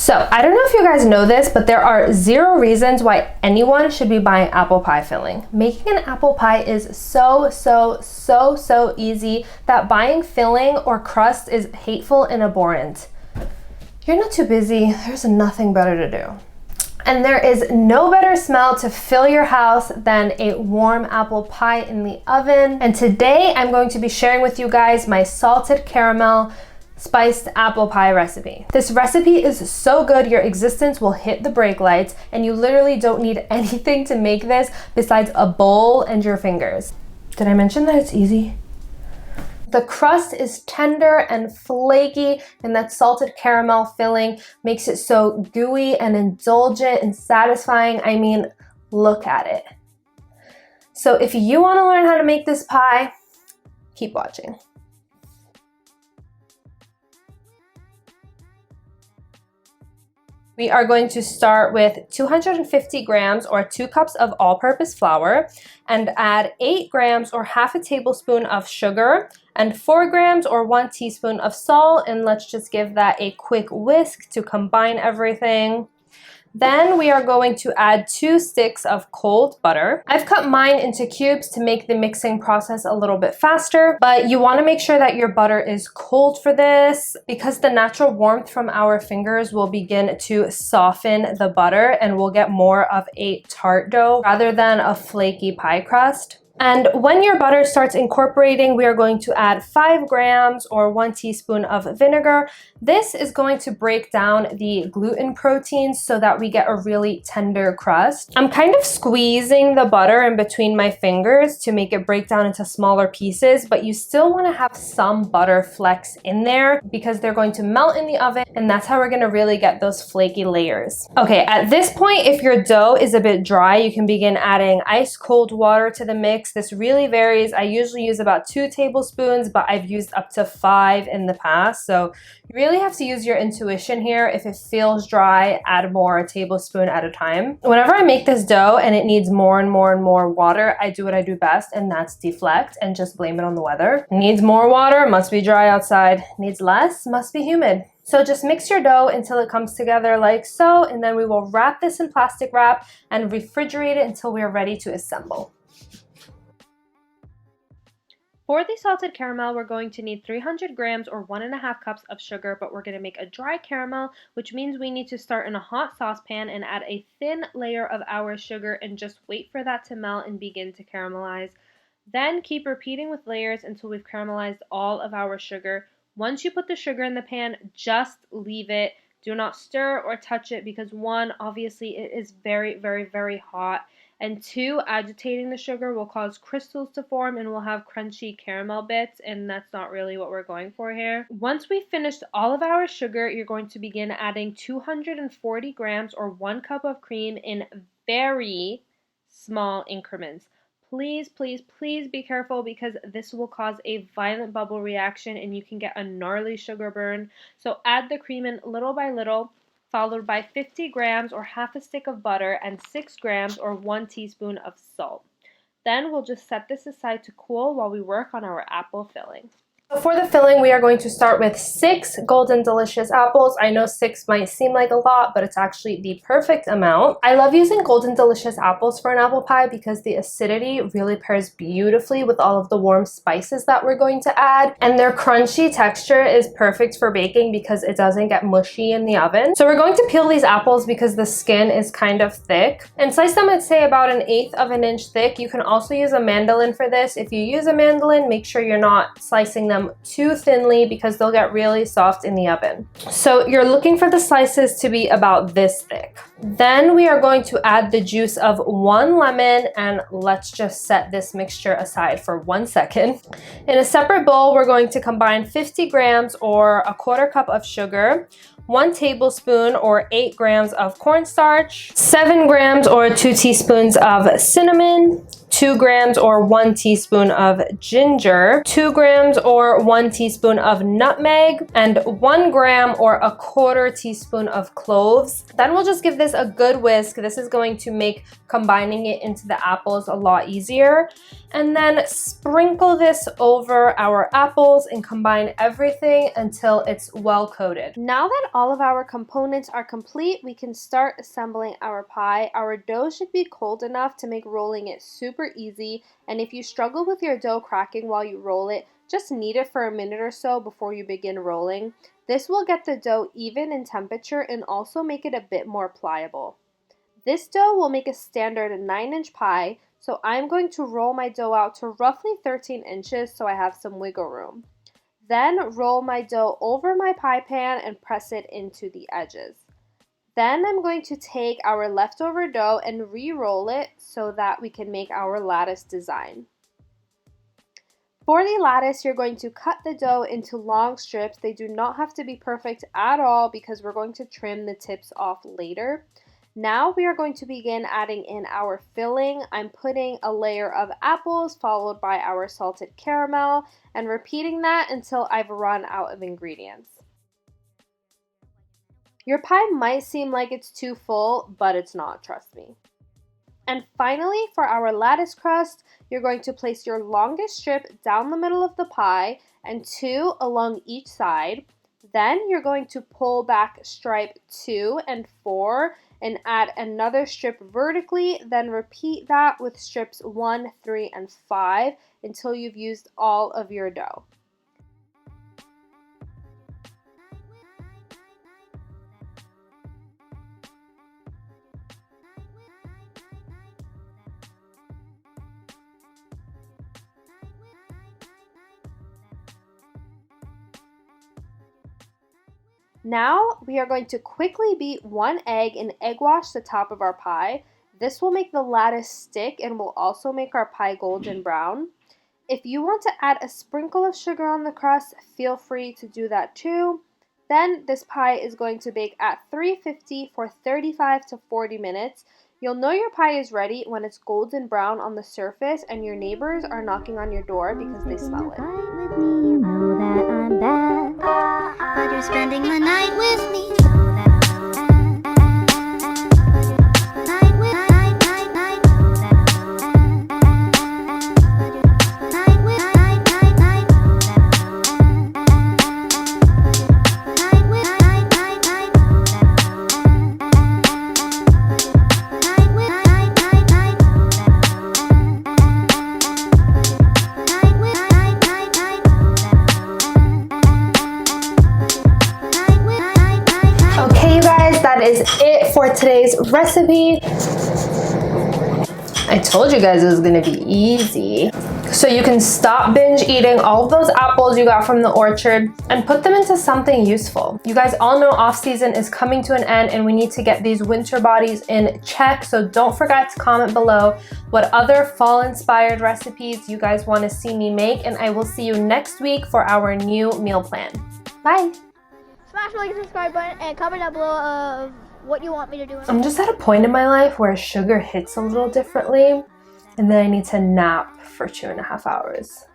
So I don't know if you guys know this, but there are 0 reasons why anyone should be buying apple pie filling. Making an apple pie is so easy that buying filling or crust is hateful and abhorrent. You're not too busy, there's nothing better to do. And there is no better smell to fill your house than a warm apple pie in the oven. And today I'm going to be sharing with you guys my salted caramel spiced apple pie recipe. This recipe is so good your existence will hit the brake lights, and you literally don't need anything to make this besides a bowl and your fingers. Did I mention that it's easy? The crust is tender and flaky, and that salted caramel filling makes it so gooey and indulgent and satisfying. I mean, look at it. So if you want to learn how to make this pie, keep watching. We are going to start with 250 grams or 2 cups of all-purpose flour and add 8 grams or half a tablespoon of sugar and 4 grams or 1 teaspoon of salt, and let's just give that a quick whisk to combine everything. Then we are going to add 2 sticks of cold butter. I've cut mine into cubes to make the mixing process a little bit faster, but you want to make sure that your butter is cold for this because the natural warmth from our fingers will begin to soften the butter and we'll get more of a tart dough rather than a flaky pie crust. And when your butter starts incorporating, we are going to add 5 grams or 1 teaspoon of vinegar. This is going to break down the gluten proteins so that we get a really tender crust. I'm kind of squeezing the butter in between my fingers to make it break down into smaller pieces, but you still want to have some butter flecks in there because they're going to melt in the oven, and that's how we're going to really get those flaky layers. Okay, at this point, if your dough is a bit dry, you can begin adding ice cold water to the mix. This really varies. I usually use about 2 tablespoons, but I've used up to 5 in the past. So you really have to use your intuition here. If it feels dry, add more, a tablespoon at a time. Whenever I make this dough and it needs more and more and more water, I do what I do best, and that's deflect and just blame it on the weather. Needs more water, must be dry outside. Needs less, must be humid. So just mix your dough until it comes together like so, and then we will wrap this in plastic wrap and refrigerate it until we are ready to assemble. For the salted caramel, we're going to need 300 grams or 1.5 cups of sugar, but we're going to make a dry caramel, which means we need to start in a hot saucepan and add a thin layer of our sugar and just wait for that to melt and begin to caramelize. Then keep repeating with layers until we've caramelized all of our sugar. Once you put the sugar in the pan, just leave it. Do not stir or touch it because 1, obviously it is very hot. And 2, agitating the sugar will cause crystals to form and we'll have crunchy caramel bits, and that's not really what we're going for here. Once we've finished all of our sugar, you're going to begin adding 240 grams or 1 cup of cream in very small increments. Please be careful because this will cause a violent bubble reaction and you can get a gnarly sugar burn. So add the cream in little by little, followed by 50 grams or half a stick of butter and 6 grams or 1 teaspoon of salt. Then we'll just set this aside to cool while we work on our apple filling. For the filling, we are going to start with 6 golden delicious apples. I know 6 might seem like a lot, but it's actually the perfect amount. I love using golden delicious apples for an apple pie because the acidity really pairs beautifully with all of the warm spices that we're going to add, and their crunchy texture is perfect for baking because it doesn't get mushy in the oven. So we're going to peel these apples because the skin is kind of thick, and slice them at say about 1/8 of an inch thick. You can also use a mandolin for this. If you use a mandolin, make sure you're not slicing them too thinly because they'll get really soft in the oven. So you're looking for the slices to be about this thick. Then we are going to add the juice of 1 lemon, and let's just set this mixture aside for 1 second. In a separate bowl, we're going to combine 50 grams or 1/4 cup of sugar, 1 tablespoon or 8 grams of cornstarch, 7 grams or 2 teaspoons of cinnamon, 2 grams or 1 teaspoon of ginger, 2 grams or 1 teaspoon of nutmeg, and 1 gram or 1/4 teaspoon of cloves. Then we'll just give this a good whisk. This is going to make combining it into the apples a lot easier. And then sprinkle this over our apples and combine everything until it's well coated. Now that all of our components are complete, we can start assembling our pie. Our dough should be cold enough to make rolling it super easy, and if you struggle with your dough cracking while you roll it, just knead it for a minute or so before you begin rolling. This will get the dough even in temperature and also make it a bit more pliable. This dough will make a standard 9-inch pie, so I'm going to roll my dough out to roughly 13 inches so I have some wiggle room. Then roll my dough over my pie pan and press it into the edges. Then I'm going to take our leftover dough and re-roll it so that we can make our lattice design. For the lattice, you're going to cut the dough into long strips. They do not have to be perfect at all because we're going to trim the tips off later. Now we are going to begin adding in our filling. I'm putting a layer of apples followed by our salted caramel and repeating that until I've run out of ingredients. Your pie might seem like it's too full, but it's not, trust me. And finally, for our lattice crust, you're going to place your longest strip down the middle of the pie and 2 along each side. Then you're going to pull back stripe 2 and 4 and add another strip vertically, then repeat that with strips 1, 3, and 5 until you've used all of your dough. Now we are going to quickly beat 1 egg and egg wash the top of our pie. This will make the lattice stick and will also make our pie golden brown. If you want to add a sprinkle of sugar on the crust, feel free to do that too. Then this pie is going to bake at 350 for 35 to 40 minutes. You'll know your pie is ready when it's golden brown on the surface and your neighbors are knocking on your door because they smell it. You know that I'm bad, but you're spending the night with me. That is it for today's recipe. I told you guys it was gonna be easy. So you can stop binge eating all of those apples you got from the orchard and put them into something useful. You guys all know off season is coming to an end and we need to get these winter bodies in check. So don't forget to comment below what other fall inspired recipes you guys want to see me make, and I will see you next week for our new meal plan. Bye. Smash the like and subscribe button and comment down below of what you want me to do. I'm just at a point in my life where sugar hits a little differently, and then I need to nap for 2.5 hours.